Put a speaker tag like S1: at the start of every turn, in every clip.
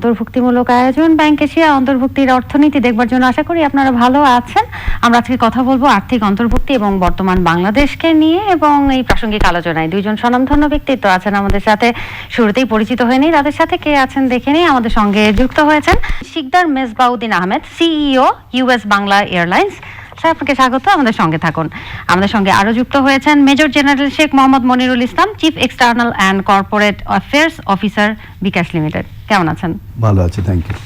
S1: অন্তর্ভুক্তিমূলক আয়োজন bank Asia অন্তর্ভুক্তির অর্থনীতি দেখবার জন্য আশা করি আপনারা ভালো আছেন। আমরা আজকে কথা বলবো আর্থিক অন্তর্ভুক্তি এবং বর্তমান বাংলাদেশকে নিয়ে, এবং এই প্রাসঙ্গিক আলোচনায় দুইজন স্বনামধন্য ব্যক্তিত্ব আছেন আমাদের সাথে। শুরুতেই পরিচিত হয়ে নেই তাদের সাথে, কে আছেন দেখে নেই। আমাদের সঙ্গে যুক্ত হয়েছেন Sikder Mezbauddin Ahmed, CEO US Bangla Airlines. Sir, আপনাকে স্বাগত, আমাদের সঙ্গে থাকুন। আমাদের সঙ্গে আরো যুক্ত হয়েছেন major general Sheikh Mohammad Monirul Islam, chief external and corporate affairs officer, bKash limited. কেমন আছেন?
S2: ভালো আছি, থ্যাংক ইউ।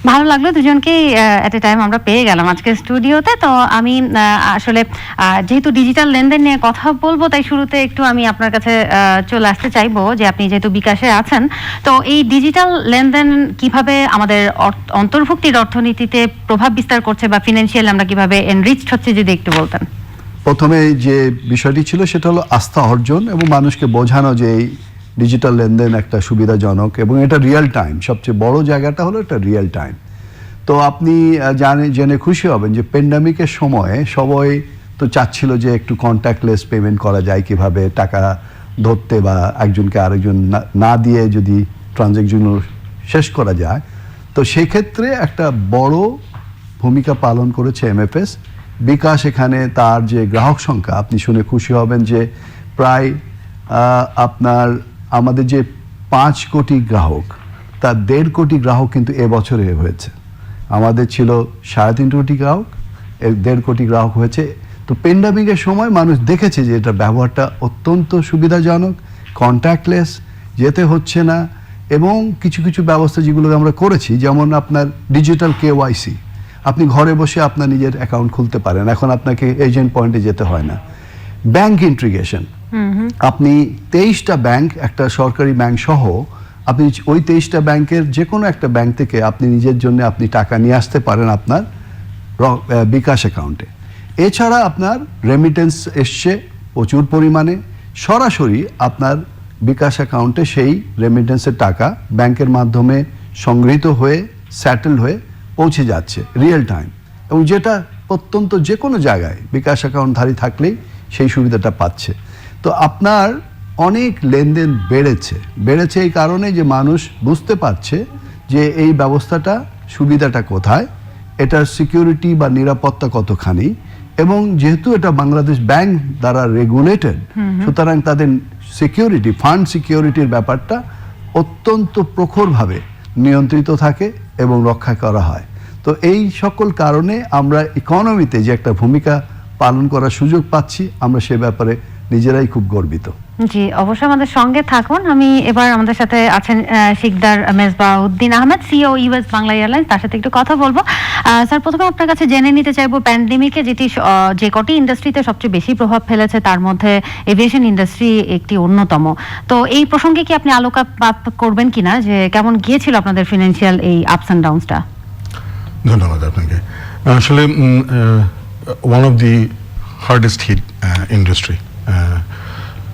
S1: ভালো লাগলো দুজনকেই এট এ টাইম আমরা পেয়ে গেলাম আজকে স্টুডিওতে। তো আমি আসলে যেহেতু ডিজিটাল লেনদেন নিয়ে কথা বলবো, তাই শুরুতে একটু আমি আপনার কাছে চলে আসতে চাইবো যে আপনি যেহেতু বিকাশে আছেন, তো এই ডিজিটাল লেনদেন কিভাবে আমাদের অন্তর্ভুক্তির অর্থনীতিতে প্রভাব বিস্তার করছে বা ফিনান্সিয়াল আমরা কিভাবে এনরিচড হচ্ছে, যদি একটু বলতেন।
S2: প্রথমে যে বিষয়টি ছিল সেটা হলো আস্থা অর্জন এবং মানুষকে বোঝানো যে এই ডিজিটাল লেনদেন একটা সুবিধাজনক এবং এটা রিয়েল টাইম। সবচেয়ে বড় জায়গাটা হলো এটা রিয়েল টাইম। তো আপনি জেনে খুশি হবেন যে প্যান্ডামিকের সময়ে সবাই তো চাচ্ছিল যে একটু কন্ট্যাক্টলেস পেমেন্ট করা যায়, কিভাবে টাকা ধরতে বা একজনকে আরেকজন না দিয়ে যদি ট্রানজ্যাকশন শেষ করা যায়। তো সেই ক্ষেত্রে একটা বড় ভূমিকা পালন করেছে এমএফএস বিকাশ। এখানে তার যে গ্রাহক সংখ্যা আপনি শুনে খুশি হবেন যে প্রায় আপনার আমাদের যে 5 কোটি গ্রাহক, তার 1.5 কোটি গ্রাহক কিন্তু এবছরে হয়েছে। আমাদের ছিল 3.5 কোটি গ্রাহক, 1.5 কোটি গ্রাহক হয়েছে। তো প্যান্ডামিকের সময় মানুষ দেখেছে যে এটা ব্যবহারটা অত্যন্ত সুবিধাজনক, কন্ট্যাক্টলেস, যেতে হচ্ছে না। এবং কিছু কিছু ব্যবস্থা যেগুলো আমরা করেছি, যেমন আপনার ডিজিটাল কেওয়াইসি, আপনি ঘরে বসে আপনার নিজের অ্যাকাউন্ট খুলতে পারেন, এখন আপনাকে এজেন্ট পয়েন্টে যেতে হয় না। ব্যাংক ইন্টিগ্রেশন, আপনি 23টা ব্যাংক, একটা সরকারি ব্যাংক সহ আপনি ওই 23টা ব্যাংকের যে কোনো একটা ব্যাংক থেকে আপনি নিজের জন্য আপনি টাকা নিয়ে আসতে পারেন আপনার বিকাশ অ্যাকাউন্টে। এছাড়া আপনার রেমিটেন্স এসছে প্রচুর পরিমাণে, সরাসরি আপনার বিকাশ অ্যাকাউন্টে সেই রেমিটেন্সের টাকা ব্যাংকের মাধ্যমে সংগৃহীত হয়ে সেটেল হয়ে পৌঁছে যাচ্ছে রিয়েল টাইম, এবং যেটা অত্যন্ত যে কোনো জায়গায় বিকাশ অ্যাকাউন্টধারী থাকলেই সেই সুবিধাটা পাচ্ছে। তো আপনার অনেক লেনদেন বেড়েছে এই কারণে যে মানুষ বুঝতে পারছে যে এই ব্যবস্থাটা সুবিধাটা কোথায়, এটার সিকিউরিটি বা নিরাপত্তা কতখানি, এবং যেহেতু এটা বাংলাদেশ ব্যাংক দ্বারা রেগুলেটেড, সুতরাং তাদের সিকিউরিটি, ফান্ড সিকিউরিটির ব্যাপারটা অত্যন্ত প্রখরভাবে নিয়ন্ত্রিত থাকে এবং রক্ষা করা হয়। তো এই সকল কারণে আমরা ইকোনমিতে যে একটা ভূমিকা পালন করার সুযোগ পাচ্ছি, আমরা সে ব্যাপারে নিজেরাই খুব গর্বিত।
S1: জি, অবশ্যই আমাদের সঙ্গে থাকুন। আমি এবার আমাদের সাথে আছেন Sikder Mezbauddin Ahmed, CEO US Bangla Airlines, তার সাথে একটু কথা বলবো। স্যার, প্রথমে আপনার কাছে জেনে নিতে চাইবো, প্যান্ডেমিকে যে কটি ইন্ডাস্ট্রিতে সবচেয়ে বেশি প্রভাব ফেলেছে তার মধ্যে এভিয়েশন ইন্ডাস্ট্রি একটি অন্যতম। তো এই প্রসঙ্গে কি আপনি আলোকপাত করবেন কিনা, যে কেমন গিয়েছিল আপনাদের ফিনান্সিয়াল এই আপস অ্যান্ড ডাউনসটা?
S3: ধন্যবাদ আপনাকে। আসলে one of the hardest hit industry,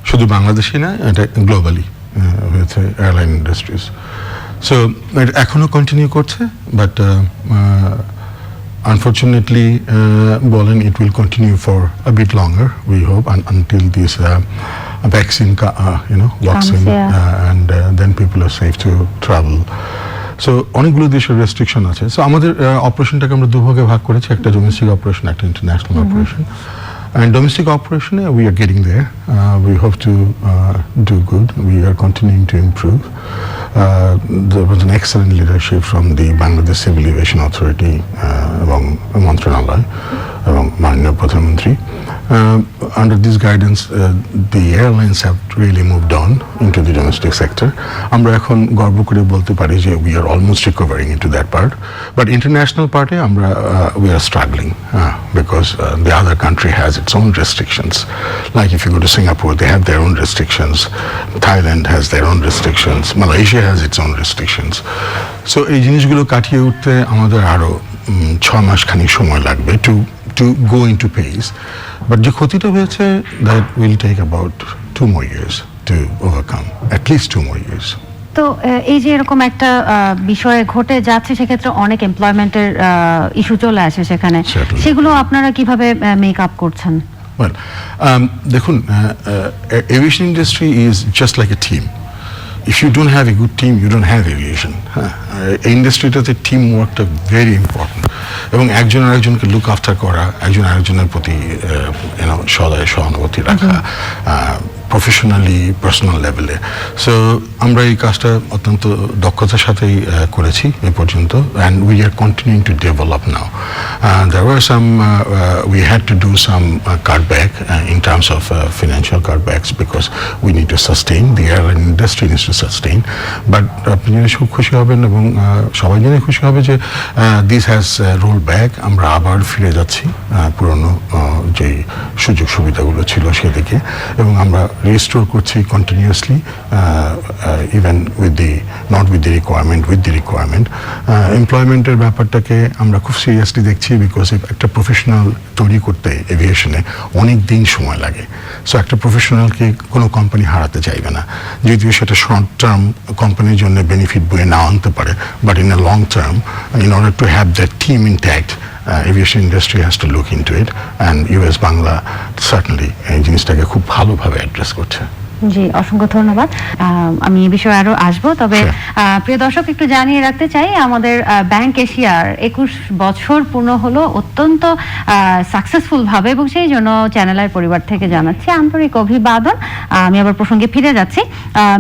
S3: শুধু বাংলাদেশে না, এটা গ্লোবালি হয়েছে এয়ারলাইন ইন্ডাস্ট্রিজ। সো এটা এখনও কন্টিনিউ করছে, বাট আনফর্চুনেটলি বলেন it will continue for a bit longer, we hope, until this vaccine works in and then people are safe to travel. So অনেকগুলো দেশের রেস্ট্রিকশন আছে। সো আমাদের অপারেশনটাকে আমরা দুভাগে ভাগ করেছি, একটা ডোমেস্টিক অপারেশন, একটা international operation. And domestic operation, we are getting there. We hope to do good. We are continuing to improve. There was an excellent leadership from the Bangladesh Civil Aviation Authority, এবং মন্ত্রণালয় এবং মাননীয় প্রধানমন্ত্রী। Under this guidance, the airlines have really moved on into the domestic sector. আমরা এখন গর্ব করে বলতে পারি যে we are almost recovering into that part. But international part, we are struggling because the other country has its own restrictions. Like if you go to Singapore, they have their own restrictions. Thailand has their own restrictions. Malaysia has its own restrictions. So এই জিনিসগুলো কাটিয়ে উঠতে আমাদের আরো 6 মাস খানিক সময় লাগবে to go into pace. But যে ক্ষতিটা হয়েছে, that will take about 2 more years to overcome, at least 2 more years.
S1: তো এই যে এরকম একটা বিষয় ঘটে যাচ্ছে, সেক্ষেত্রে অনেক এমপ্লয়মেন্টের ইস্যু চলে আসে সেখানে, সেগুলো আপনারা কিভাবে মেক আপ করছেন?
S3: Well, দেখুন, aviation industry is just like a team. if you don't have a good team, you don't have aviation. এই ইন্ডাস্ট্রিটাতে টিম ওয়ার্কটা ভেরি ইম্পর্টেন্ট, এবং একজন আরেকজনকে লুক আফটার করা, একজন আরেকজনের প্রতি সদয় সহানুভূতি রাখা, প্রফেশনালি পার্সোনাল লেভেলে। সো আমরা এই কাজটা অত্যন্ত দক্ষতার সাথেই করেছি এ পর্যন্ত, and we are continuing to develop now. There were some we had to do some cutback in terms of financial cutbacks because we need to sustain, the airline industry needs to sustain. But আপনি জেনে খুশি হবেন এবং সবাই জেনে খুশি হবে যে this has rolled back, আমরা আবার ফিরে যাচ্ছি পুরনো যে সুযোগ সুবিধাগুলো ছিল সেদিকে, এবং আমরা রিস্টোর করছি continuously, even with the not with the requirement, with the requirement. এমপ্লয়মেন্টের ব্যাপারটাকে আমরা খুব সিরিয়াসলি দেখছি, বিকজ একটা প্রফেশনাল তৈরি করতে এভিয়েশনে অনেক দিন সময় লাগে। সো একটা প্রফেশনালকে কোনো কোম্পানি হারাতে চাইবে না, যদিও সেটা শর্ট টার্ম কোম্পানির জন্য বেনিফিট বয়ে না আনতে পারে, but in a long term, in order to have that team intact, aviation industry has to look into it, and US Bangla certainly এই জিনিসটাকে খুব ভালোভাবে অ্যাড্রেস করছে।
S1: জি, অসংখ্য ধন্যবাদ। আমি এই বিষয়ে আরো আসবো, তবে প্রিয় দর্শক একটু জানিয়ে রাখতে চাই, আমাদের ব্যাংক এশিয়ার 21 বছর পূর্ণ হলো অত্যন্ত সাকসেসফুল ভাবে, এবং সেই জন্য চ্যানেলের পরিবার থেকে জানাচ্ছি আন্তরিক অভিবাদন। আমি আবার প্রসঙ্গে ফিরে যাচ্ছি।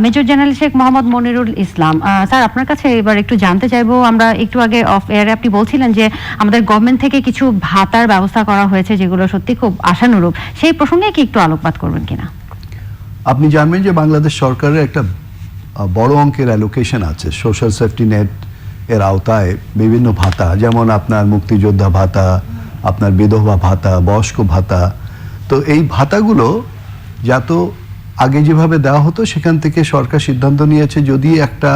S1: মেজর জেনারেল শেখ মোহাম্মদ মনিরুল ইসলাম স্যার, আপনার কাছে এবার একটু জানতে চাইবো, আমরা একটু আগে অফ এয়ারে আপনি বলছিলেন যে আমাদের গভর্নমেন্ট থেকে কিছু ভাতার ব্যবস্থা করা হয়েছে যেগুলো সত্যি খুব আশানুরূপ, সেই প্রসঙ্গে কি একটু আলোকপাত করবেন কিনা?
S2: আপনি জানবেন যে বাংলাদেশ সরকারের একটা বড় অঙ্কের অ্যালোকেশন আছে সোশ্যাল সেফটি নেট এর আওতায়, বিভিন্ন ভাতা, যেমন আপনার মুক্তিযোদ্ধা ভাতা, আপনার বিধবা ভাতা, বয়স্ক ভাতা। তো এই ভাতাগুলো যত আগে যেভাবে দেওয়া হতো সেখান থেকে সরকার সিদ্ধান্ত নিয়েছে, যদি একটা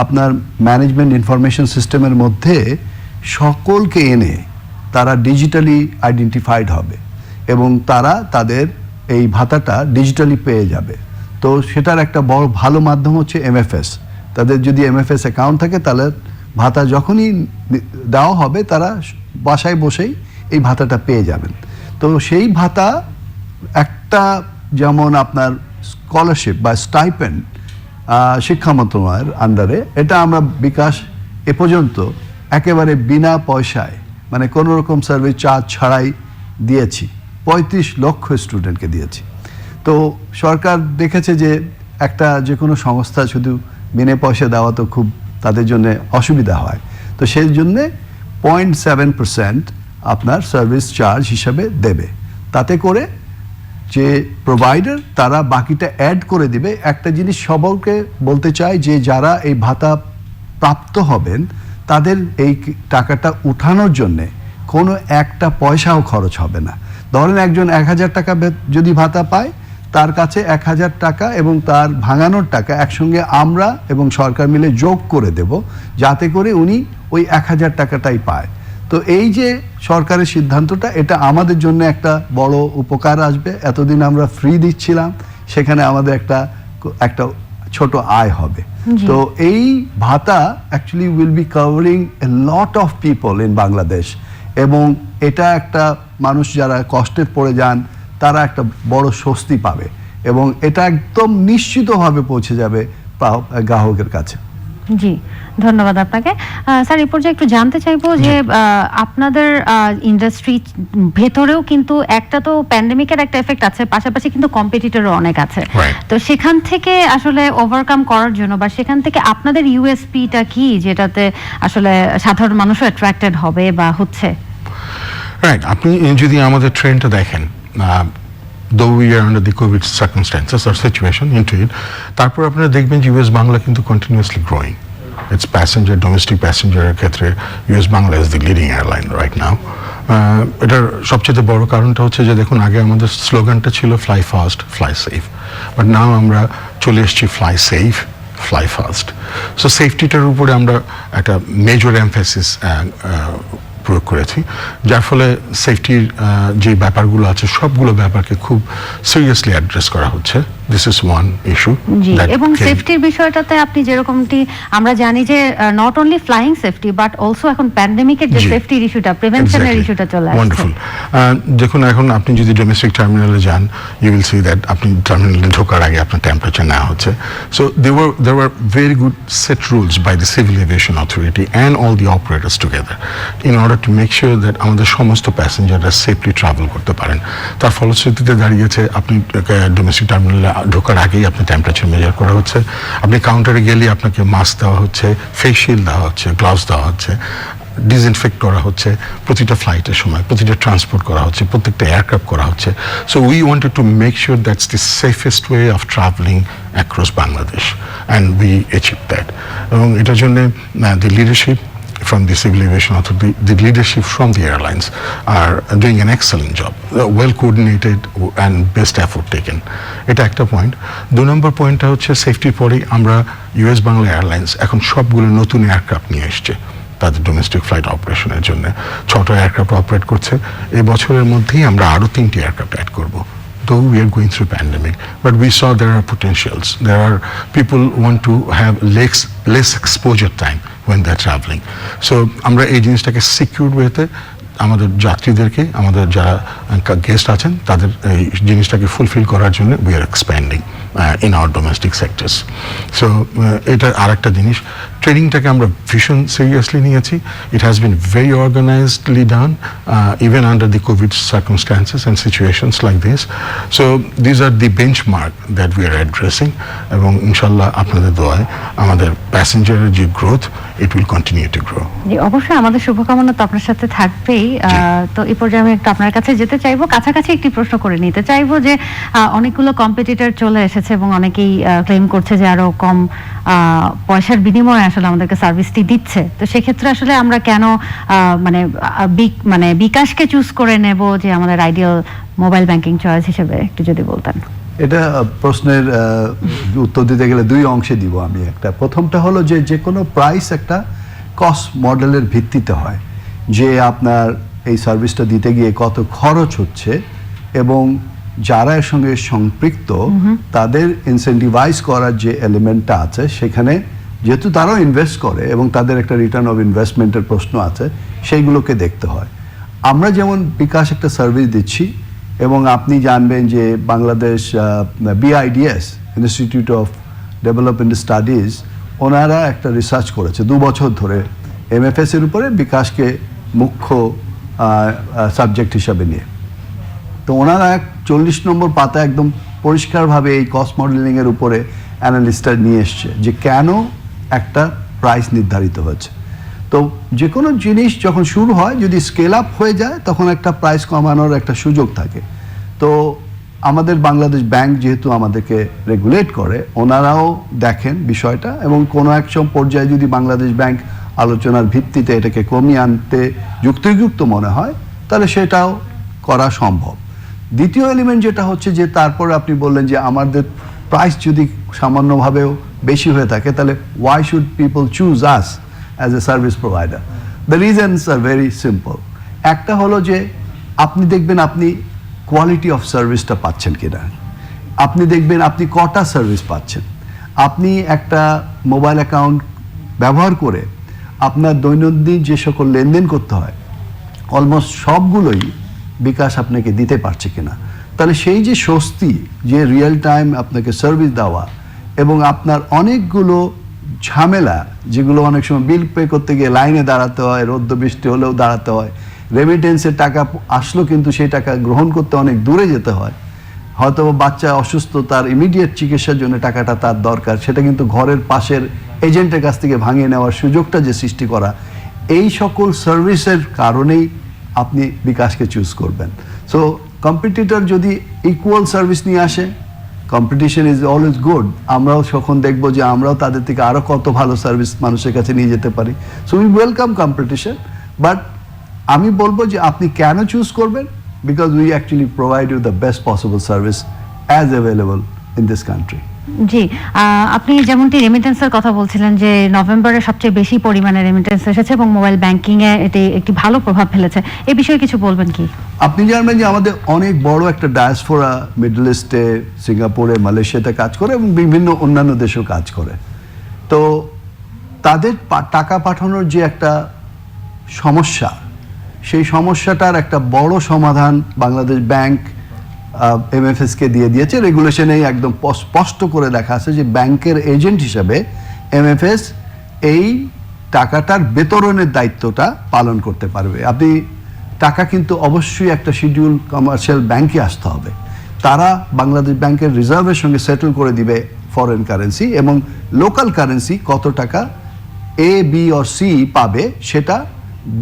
S2: আপনার ম্যানেজমেন্ট ইনফরমেশন সিস্টেমের মধ্যে সকলকে এনে তারা ডিজিটালি আইডেন্টিফাইড হবে এবং তারা তাদের এই ভাতাটা ডিজিটালি পেয়ে যাবে। তো সেটার একটা বড় ভালো মাধ্যম হচ্ছে এমএফএস। তাদের যদি এমএফএস অ্যাকাউন্ট থাকে তাহলে ভাতা যখনই দেওয়া হবে তারা বাসায় বসেই এই ভাতাটা পেয়ে যাবেন। তো সেই ভাতা একটা, যেমন আপনার স্কলারশিপ বা স্টাইপেন্ড শিক্ষা মন্ত্রণালয়ের আন্ডারে, এটা আমরা বিকাশ এ পর্যন্ত একেবারে বিনা পয়সায়, মানে কোনো রকম সার্ভিস চার্জ ছাড়াই দিয়েছি, 35 লক্ষ স্টুডেন্টকে দিয়েছি। তো সরকার দেখেছে যে একটা যে কোনো সংস্থা শুধু বিনা পয়সা দেওয়া তো খুব তাদের জন্য অসুবিধা হয়, তো সেই জন্যে 0.7% আপনার সার্ভিস চার্জ হিসাবে দেবে। তাতে করে যে প্রোভাইডার তারা বাকিটা অ্যাড করে দিবে। একটা জিনিস সবাইকে বলতে চাই যে যারা এই ভাতা প্রাপ্ত হবেন তাদের এই টাকাটা উঠানোর জন্যে কোনো একটা পয়সাও খরচ হবে না। ধরেন একজন 1000 টাকা যদি ভাতা পায়, তার কাছে 1000 টাকা এবং তার ভাঙানোর টাকা একসঙ্গে আমরা এবং সরকার মিলে যোগ করে দেব, যাতে করে উনি ওই 1000 টাকাটাই পায়। তো এই যে সরকারের সিদ্ধান্তটা, এটা আমাদের জন্য একটা বড় উপকার আসবে। এতদিন আমরা ফ্রি দিচ্ছিলাম, সেখানে আমাদের একটা ছোট আয় হবে। তো এই ভাতা actually will be covering A lot of people in Bangladesh, এবং এটা একটা মানুষ যারা কষ্টে পড়ে যান তারা একটা বড় স্বস্তি পাবে, এবং এটা একদম নিশ্চিতভাবে পৌঁছে যাবে গ্রাহকের কাছে।
S1: জি, ধন্যবাদ আপনাকে। স্যার, এই পর্যায়ে একটু জানতে চাইবো যে আপনাদের ইন্ডাস্ট্রি ভেতরেও কিন্তু একটা তো প্যান্ডেমিকের একটা এফেক্ট আছে, পাশাপাশি কিন্তু কম্পিটিটরও অনেক আছে। তো সেখান থেকে আসলে ওভারকাম করার জন্য বা সেখান থেকে আপনাদের ইউএসপিটা কি, যেটাতে আসলে সাধারণ মানুষও অ্যাট্রাক্টেড হবে বা হচ্ছে?
S3: রাইট, আপনি যদি আমাদের ট্রেনটা দেখেন, though we are under the COVID circumstances or situation into it, তারপর আপনারা দেখবেন যে ইউএস বাংলা কিন্তু continuously growing. It's passenger, domestic প্যাসেঞ্জারের ক্ষেত্রে US Bangla is the leading airline right now. এটার সবচেয়ে বড় কারণটা হচ্ছে যে দেখুন, আগে আমাদের স্লোগানটা ছিল fly fast, fly safe, but now আমরা চলে এসেছি fly safe, fly fast. So সেফটিটার উপরে আমরা একটা মেজর এমফেসিস প্রয়োগ করেছি, যার ফলে সেফটির যে ব্যাপারগুলো আছে সবগুলো ব্যাপারকে খুব সিরিয়াসলি অ্যাড্রেস করা হচ্ছে। This is one issue.
S1: G,
S3: that
S1: এবং
S3: can-
S1: সেফটির বিষয়টাতে আপনি যেরকমটি আমরা জানি যে not only flying safety but also এখন প্যান্ডেমিকের যে
S3: জি।
S1: সেফটির ইস্যুটা, প্রিভেনশনের
S3: Exactly.
S1: ইস্যুটা চলে আসছে।
S3: Wonderful. দেখুন এখন আপনি যদি ডোমেস্টিক টার্মিনালে যান, ইউ উইল সি দ্যাট আপনি টার্মিনালে ঢোকার আগে আপনার টেম্পারেচার নেওয়া হচ্ছে। So there were very good set rules by the Civil Aviation Authority and all the operators together in order to make sure that আমাদের সমস্ত প্যাসেঞ্জাররা সেফলি ট্রাভেল করতে পারেন। তার ফলশ্রুতিতে দাঁড়িয়েছে আপনি ডোমেস্টিক টার্মিনালে ঢোকার আগেই আপনার টেম্পারেচার মেজার করা হচ্ছে, আপনি কাউন্টারে গেলে আপনাকে মাস্ক দেওয়া হচ্ছে, ফেস শিল্ড দেওয়া হচ্ছে, গ্লাভস দেওয়া হচ্ছে, ডিসইনফেক্ট করা হচ্ছে প্রতিটা ফ্লাইটের সময়, প্রতিটা ট্রান্সপোর্ট করা হচ্ছে, প্রত্যেকটা এয়ারক্রাফট করা হচ্ছে। So we wanted to make sure that's the safest way of travelling across Bangladesh and we achieve that. এবং এটার জন্য দি leadership from the Civil Aviation Authority, the leadership from the airlines are doing an excellent job, well coordinated and best effort taken. এটা একটা point. 2 নম্বর পয়েন্টটা হচ্ছে সেফটির পরেই আমরা ইউএস বাংলা এয়ারলাইন্স এখন সবগুলো নতুন এয়ারক্রাফট নিয়ে এসছে তাদের ডোমেস্টিক ফ্লাইট অপারেশনের জন্য। 6টা এয়ারক্রাফট অপারেট করছে। এই বছরের মধ্যেই আমরা আরও 3টি এয়ারক্রাফট অ্যাড করব। Though we are going through pandemic, but we saw there are potentials. There are people want to have less exposure time when they're traveling. So আমরা এই জিনিসটাকে সিকিউর ওয়েতে আমাদের যাত্রীদেরকে, আমাদের যারা গেস্ট আছেন তাদের এই জিনিসটাকে ফুলফিল করার জন্য we are expanding in our domestic sectors. So এটা আর একটা জিনিস, ট্রেনিংটাকে আমরা ভীষণ সিরিয়াসলি নিয়েছি। It has been very organisedly done even under the covid circumstances and situations like this. So these are the benchmark that we are addressing, এবং ইনশাল্লাহ আপনাদের দোয়ায় আমাদের প্যাসেঞ্জারের যে growth it will continue to grow.
S1: জি, অবশ্যই আমাদের শুভকামনা তো আপনার সাথে থাকবেই। তো এই পর্যায়ে আমি একটু আপনার কাছে যেতে চাইবো, কাছাকাছি একটি প্রশ্ন করে নিতে চাইবো যে অনেকগুলো কম্পিটিটর চলে এসেছে এবং অনেকেই ক্লেম করছে যে আরো কম পয়সার বিনিময়ে আসলে আমাদেরকে সার্ভিসটি দিচ্ছে। তো সেক্ষেত্রে আসলে আমরা কেন মানে বিকাশকে চুজ করে নেব যে আমাদের আইডিয়াল মোবাইল ব্যাংকিং চয়েস হিসেবে, একটু যদি বলতেন।
S2: এটা প্রশ্নের উত্তর দিতে গেলে 2 অংশে দিব আমি। একটা প্রথমটা হলো যে কোনো প্রাইস একটা কস্ট মডেলের ভিত্তিতে হয়, যে আপনার এই সার্ভিসটা দিতে গিয়ে কত খরচ হচ্ছে এবং যারা এর সঙ্গে সম্পৃক্ত তাদের ইনসেন্টিভাইজ করার যে এলিমেন্টটা আছে সেখানে যেহেতু তারাও ইনভেস্ট করে এবং তাদের একটা রিটার্ন অফ ইনভেস্টমেন্টের প্রশ্ন আছে, সেইগুলোকে দেখতে হয়। আমরা যেমন বিকাশ একটা সার্ভিস দিচ্ছি এবং আপনি জানবেন যে Bangladesh BIDS institute of development studies ওনারা একটা রিসার্চ করেছে 2 বছর ধরে MFS এর উপরে বিকাশকে মুখ্য সাবজেক্ট হিসাবে নিয়ে। তো ওনারা 40 নম্বর পাতা একদম পরিষ্কারভাবে এই কস্ট মডেলিংয়ের উপরে অ্যানালিস্টটা নিয়ে এসছে যে কেন একটা প্রাইস নির্ধারিত হচ্ছে। তো যে কোনো জিনিস যখন শুরু হয় যদি স্কেল আপ হয়ে যায় তখন একটা প্রাইস কমানোর একটা সুযোগ থাকে। তো আমাদের বাংলাদেশ ব্যাংক যেহেতু আমাদেরকে রেগুলেট করে, ওনারাও দেখেন বিষয়টা এবং কোনো এক পর্যায়ে যদি বাংলাদেশ ব্যাংক আলোচনার ভিত্তিতে এটাকে কমিয়ে আনতে যুক্তিযুক্ত মনে হয় তাহলে সেটাও করা সম্ভব। দ্বিতীয় এলিমেন্ট যেটা হচ্ছে যে তারপরে আপনি বললেন যে আমাদের প্রাইস যদি সামান্যভাবেও বেশি হয়ে থাকে তাহলে why should people choose us as a service provider? The reasons are very simple. একটা হলো যে আপনি দেখবেন আপনি কোয়ালিটি অফ সার্ভিসটা পাচ্ছেন কিনা, আপনি দেখবেন আপনি কটা সার্ভিস পাচ্ছেন, আপনি একটা মোবাইল অ্যাকাউন্ট ব্যবহার করে আপনার দৈনন্দিন যে সকল লেনদেন করতে হয় অলমোস্ট সবগুলোই বিকাশ আপনাকে দিতে পারছে কিনা। তাহলে সেই যে স্বস্তি, যে রিয়েল টাইম আপনাকে সার্ভিস দেওয়া এবং আপনার অনেকগুলো ঝামেলা যেগুলো অনেক সময় বিল পে করতে গিয়ে লাইনে দাঁড়াতে হয়, রৌদ্র বৃষ্টি হলেও দাঁড়াতে হয়, রেমিটেন্সের টাকা আসলো কিন্তু সেই টাকা গ্রহণ করতে অনেক দূরে যেতে হয়, হয়তো বাচ্চা অসুস্থ তার ইমিডিয়েট চিকিৎসার জন্য টাকাটা তার দরকার, সেটা কিন্তু ঘরের পাশের এজেন্টের কাছ থেকে ভাঙিয়ে নেওয়ার সুযোগটা যে সৃষ্টি করা, এই সকল সার্ভিসের কারণেই আপনি বিকাশকে চুজ করবেন। সো কম্পিটিটর যদি ইকুয়াল সার্ভিস নিয়ে আসে, কম্পিটিশন ইজ অলওয়েজ গুড, আমরাও তখন দেখবো যে আমরাও তাদের থেকে আরও কত ভালো সার্ভিস মানুষের কাছে নিয়ে যেতে পারি। So we welcome competition, but আমি বলবো যে আপনি কেন চুজ করবেন, because we actually provide you the best possible service as available in this country.
S1: জি, আপনি যেমনটি রেমিটেন্সের কথা বলছিলেন যে নভেম্বরে সবচেয়ে বেশি পরিমাণে রেমিটেন্স এসেছে এবং মোবাইল ব্যাংকিং এ এটি একটি ভালো প্রভাব ফেলেছে, এই বিষয়ে কিছু বলবেন কি?
S2: আপনি জানবেন যে আমাদের অনেক বড় একটা ডায়াসপোরা মিডল ইস্টে, সিঙ্গাপুরে, মালয়েশিয়াতে কাজ করে এবং বিভিন্ন অন্যান্য দেশেও কাজ করে। তো তাদের টাকা পাঠানোর যে একটা সমস্যা, সেই সমস্যাটার একটা বড় সমাধান বাংলাদেশ ব্যাংক এমএফএসকে দিয়ে দিয়েছে। রেগুলেশনেই একদম স্পষ্ট করে দেখা আছে যে ব্যাংকের এজেন্ট হিসাবে এমএফএস এই টাকাটার বিতরণের দায়িত্বটা পালন করতে পারবে। আপনি টাকা কিন্তু অবশ্যই একটা শিডিউল কমার্শিয়াল ব্যাংকে আসতে হবে, তারা বাংলাদেশ ব্যাংকের রিজার্ভের সঙ্গে সেটেল করে দিবে ফরেন কারেন্সি, এবং লোকাল কারেন্সি কত টাকা এ বি ও সি পাবে সেটা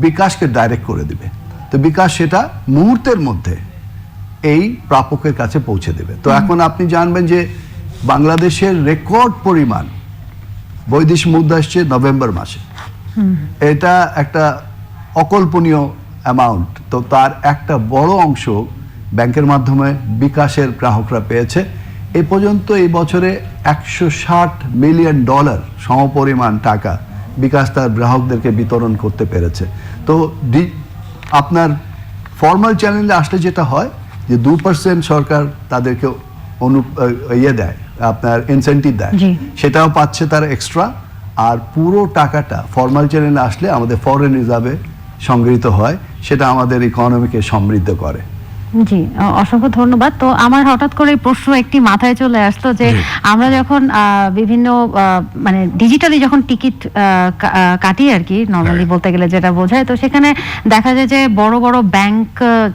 S2: বিকাশকে ডাইরেক্ট করে দিবে। তো বিকাশ সেটা মুহূর্তের মধ্যে এই প্রাপকের কাছে পৌঁছে দেবে। তো এখন আপনি জানবেন যে বাংলাদেশের রেকর্ড পরিমাণ বৈদেশিক মুদ্রা আসছে নভেম্বর মাসে, এটা একটা অকল্পনীয় অ্যামাউন্ট। তো তার একটা বড় অংশ ব্যাংকের মাধ্যমে বিকাশের গ্রাহকরা পেয়েছে। এ পর্যন্ত এই বছরে $160 মিলিয়ন সমপরিমাণ টাকা বিকাশ তার গ্রাহকদেরকে বিতরণ করতে পেরেছে। তো আপনার ফর্মাল চ্যানেলে আসলে যেটা হয় যে 2% সরকার তাদেরকে দেয়, আপনার ইনসেন্টিভ দেয়, সেটাও পাচ্ছে তারা এক্সট্রা। আর পুরো টাকাটা ফর্মাল চ্যানেলে আসলে আমাদের ফরেন রিজার্ভে সংগৃহীত হয়, সেটা আমাদের ইকোনমিকে সমৃদ্ধ করে।
S1: জি, অসংখ্য ধন্যবাদ। তো আমার হঠাৎ করে প্রশ্ন একটি মাথায় চলে আসলো যে আমরা যখন বিভিন্ন মানে ডিজিটালি যখন টিকিট কাটি আর কি, নর্মালি বলতে গেলে যেটা বোঝায়, তো সেখানে দেখা যায় যে বড় বড় ব্যাংক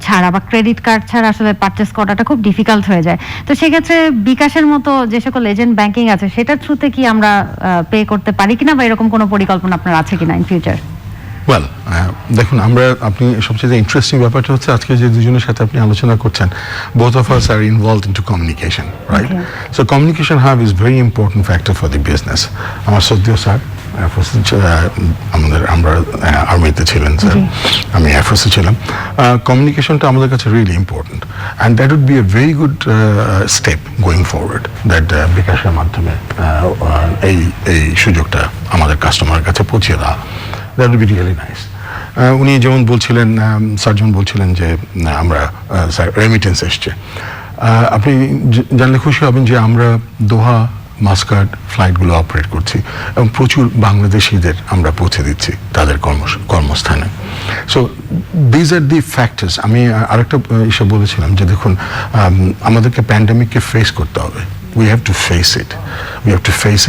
S1: ছাড়া বা ক্রেডিট কার্ড ছাড়া আসলে পারচেস করাটা খুব ডিফিকাল্ট হয়ে যায়। তো সেক্ষেত্রে বিকাশের মতো যে সকল এজেন্ট ব্যাংকিং আছে সেটার থ্রুতে কি আমরা পে করতে পারি কিনা, বা এরকম কোনো পরিকল্পনা আপনার আছে কিনা ইন ফিউচার?
S3: ওয়েল, দেখুন, আপনি সবচেয়ে ইন্টারেস্টিং ব্যাপারটা হচ্ছে আজকে যে দুজনের সাথে আপনি আলোচনা করছেন, both of us are involved into communication, right? So communication hub is very important factor for the business. আমার সদ্য স্যার আমরা আর্মিতে ছিলেন, স্যার আমি এয়ারফোর্সে ছিলাম। কমিউনিকেশনটা আমাদের কাছে really important, and that would be a very good step going forward, that বিকাশের মাধ্যমে এই সুযোগটা আমাদের কাস্টমারের কাছে পৌঁছে দেওয়া। That would be really nice. উনি যেমন বলছিলেন, স্যার যেমন বলছিলেন যে আমরা স্যার রেমিটেন্স এসছে, আপনি জানলে খুশি হবেন যে আমরা দোহা, মাস্কাট ফ্লাইটগুলো অপারেট করছি এবং প্রচুর বাংলাদেশিদের আমরা পৌঁছে দিচ্ছি তাদের কর্মস্থানে। So these are the factors. আমি আরেকটা ইস্যু বলেছিলাম যে দেখুন, আমাদেরকে প্যান্ডেমিককে ফেস করতে হবে। We have to face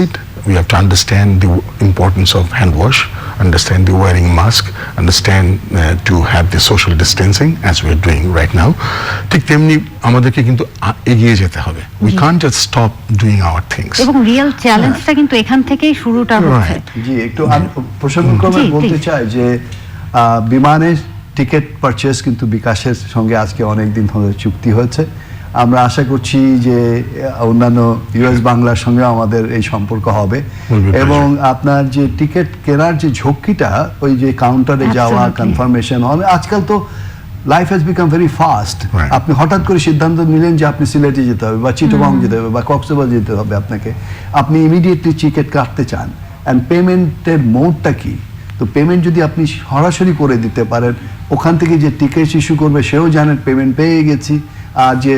S3: it. We have to understand the importance of hand wash, understand the wearing mask, understand to have the social distancing as we are doing right now. ঠিক তেমনি আমাদেরকে কিন্তু এগিয়ে যেতে হবে। We can't just stop doing our things.
S1: এবং real চ্যালেঞ্জটা কিন্তু এখান থেকেই শুরুটা হচ্ছে।
S2: জি, একটু প্রসঙ্গক্রমে বলতে চাই যে বিমানের টিকিট পারচেজ কিন্তু বিকাশের সঙ্গে আজকে অনেক দিন ধরে চুক্তি হয়েছে। আমরা আশা করছি যে অন্যান্য ইউএস বাংলার সঙ্গে আমাদের এই সম্পর্ক হবে, এবং আপনার যে টিকিট কেনার যে ঝক্কিটা, ওই যে কাউন্টারে যাওয়া, কনফার্মেশন হবে, আজকাল তো life has become very fast. আপনি হঠাৎ করে সিদ্ধান্ত নিলেন যে আপনি সিলেটে যেতে হবে বা চিটাগং যেতে হবে বা কক্সবাজার যেতে হবে, আপনি ইমিডিয়েটলি টিকিট কাটতে চান, অ্যান্ড পেমেন্টের মোডটা কি? তো পেমেন্ট যদি আপনি সরাসরি করে দিতে পারেন, ওখান থেকে যে টিকিট ইস্যু করবে সেও জানেন পেমেন্ট পেয়ে গেছি, আর যে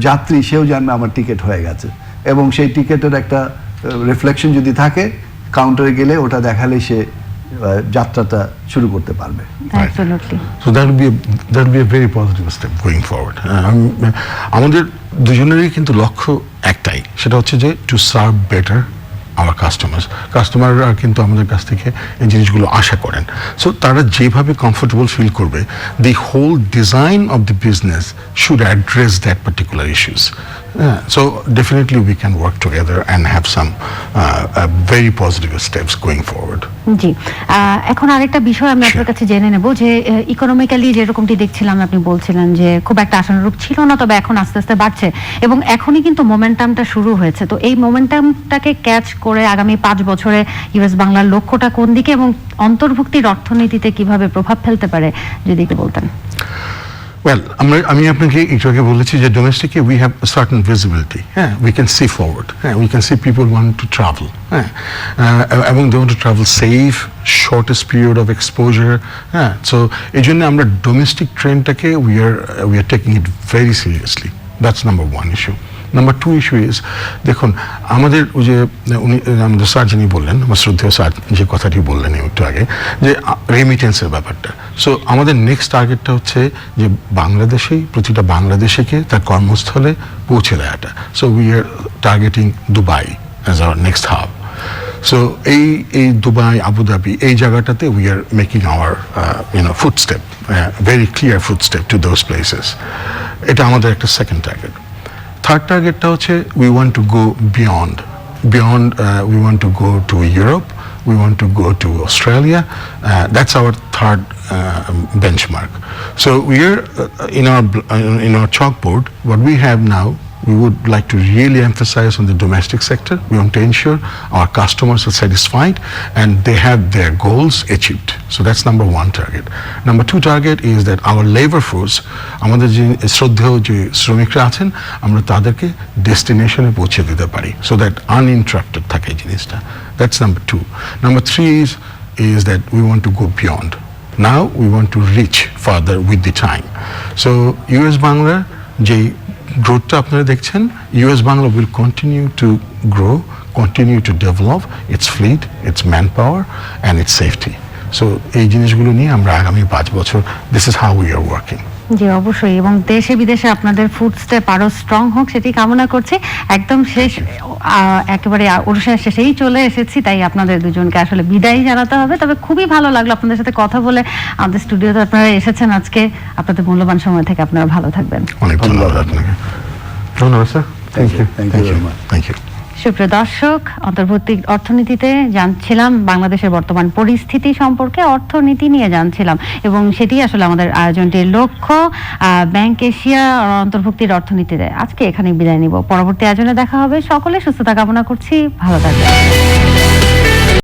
S2: যাত্রী সেও জানবে আমার টিকিট হয়ে গেছে, এবং সেই টিকিটের একটা রিফ্লেকশন যদি থাকে, কাউন্টারে গেলে ওটা দেখালে সে যাত্রাটা শুরু করতে পারবে।
S3: So that will be a very positive step going forward. আমাদের দুজনেরই কিন্তু লক্ষ্য একটাই, সেটা হচ্ছে যে টু সার্ভ বেটার our কাস্টমাররা কিন্তু আমাদের কাছ থেকে এই জিনিসগুলো আশা করেন। সো তারা যেভাবে কমফোর্টেবল ফিল করবে, the whole design of the business should address that particular issues. So definitely we can work together and have some very positive steps going forward.
S1: জি, এখন আরেকটা বিষয় আমি আপনার কাছে জেনে নেব যে ইকোনমিক্যালি যেরকমটি দেখছিলাম, আপনি বলছিলেন যে খুব একটা আশানুরূপ ছিল না, তবে এখন আস্তে আস্তে বাড়ছে এবং এখনই কিন্তু মোমেন্টামটা শুরু হয়েছে। তো এই মোমেন্টামটাকে ক্যাচ করে আগামী 5 বছরে ইউএস বাংলার লক্ষ্যটা কোন দিকে এবং অন্তর্ভুক্তির অর্থনীতিতে কিভাবে প্রভাব ফেলতে পারে, যদি একটু বলতেন।
S3: Well, আমি আপনাকে একটু আগে বলেছি যে ডোমেস্টিকে we have a certain visibility. হ্যাঁ, we can see forward. হ্যাঁ, we can see people want to travel. হ্যাঁ, এবং they want to travel safe, shortest period of exposure. হ্যাঁ, so এই জন্য আমরা domestic ট্রেনটাকে we are taking it very seriously. That's number one issue. Number two issue is দেখুন আমাদের ওই যে উনি আমাদের স্যার যিনি বললেন আমার শ্রদ্ধেয় স্যার যে কথাটি বললেন একটু আগে যে রেমিটেন্সের ব্যাপারটা সো আমাদের নেক্সট টার্গেটটা হচ্ছে যে বাংলাদেশেই প্রতিটা বাংলাদেশিকে তার কর্মস্থলে পৌঁছে দেওয়াটা so we are targeting Dubai as our next hub so এই দুবাই আবুধাবি এই জায়গাটাতে we are making hour footstep very clear footstep to those places এটা আমাদের একটা সেকেন্ড টার্গেট Third targetটা হচ্ছে we want to go beyond. We want to go to Europe. We want to go to Australia. That's our third benchmark. So we are in our chalkboard. What we have now, we would like to really emphasize on the domestic sector. We want to ensure our customers are satisfied and they have their goals achieved. So that's number one target. Number two target is that our labor force, আমাদের যে শ্রদ্ধেয় যে শ্রমিকরা আছেন আমরা তাদেরকে ডেস্টিনেশনে পৌঁছে দিতে পারি so that uninterrupted থাকে জিনিসটা. That's number two. Number three is that we want to go beyond. Now we want to reach further with the time. So US Bangla যে গ্রোথটা আপনারা দেখছেন US Bangla will continue to grow continue to develop its fleet its man power and its safety so এই জিনিসগুলো নিয়ে আমরা আগামী 5 বছর this is how we are working
S1: জি অবশ্যই এবং দেশে বিদেশে আপনাদের ফুটস্টেপ আরো স্ট্রং হোক সেটি কামনা করছি একদম শেষ একেবারে অনুষ্ঠানের শেষেই চলে এসেছি তাই আপনাদের দুজনকে আসলে বিদায় জানাতে হবে তবে খুবই ভালো লাগলো আপনাদের সাথে কথা বলে আমাদের স্টুডিওতে আপনারা এসেছেন আজকে আপনাদের মূল্যবান সময় থেকে আপনারা ভালো থাকবেন
S3: অনেক ধন্যবাদ আপনাকে ধন্যবাদ sir thank you thank you
S1: সুপ্রিয় দর্শক অন্তর্বর্তী অর্থনীতিতে জানছিলাম বাংলাদেশের বর্তমান পরিস্থিতি সম্পর্কে অর্থনীতি নিয়ে জানছিলাম এবং সেটি আসলে আমাদের আয়োজনটির লক্ষ্য ব্যাংক এশিয়া অন্তর্ভুক্তির অর্থনীতিতে আজকে এখানে বিদায় নিব পরবর্তী আয়োজনে দেখা হবে সকলে সুস্থতা কামনা করছি ভালো থাকবেন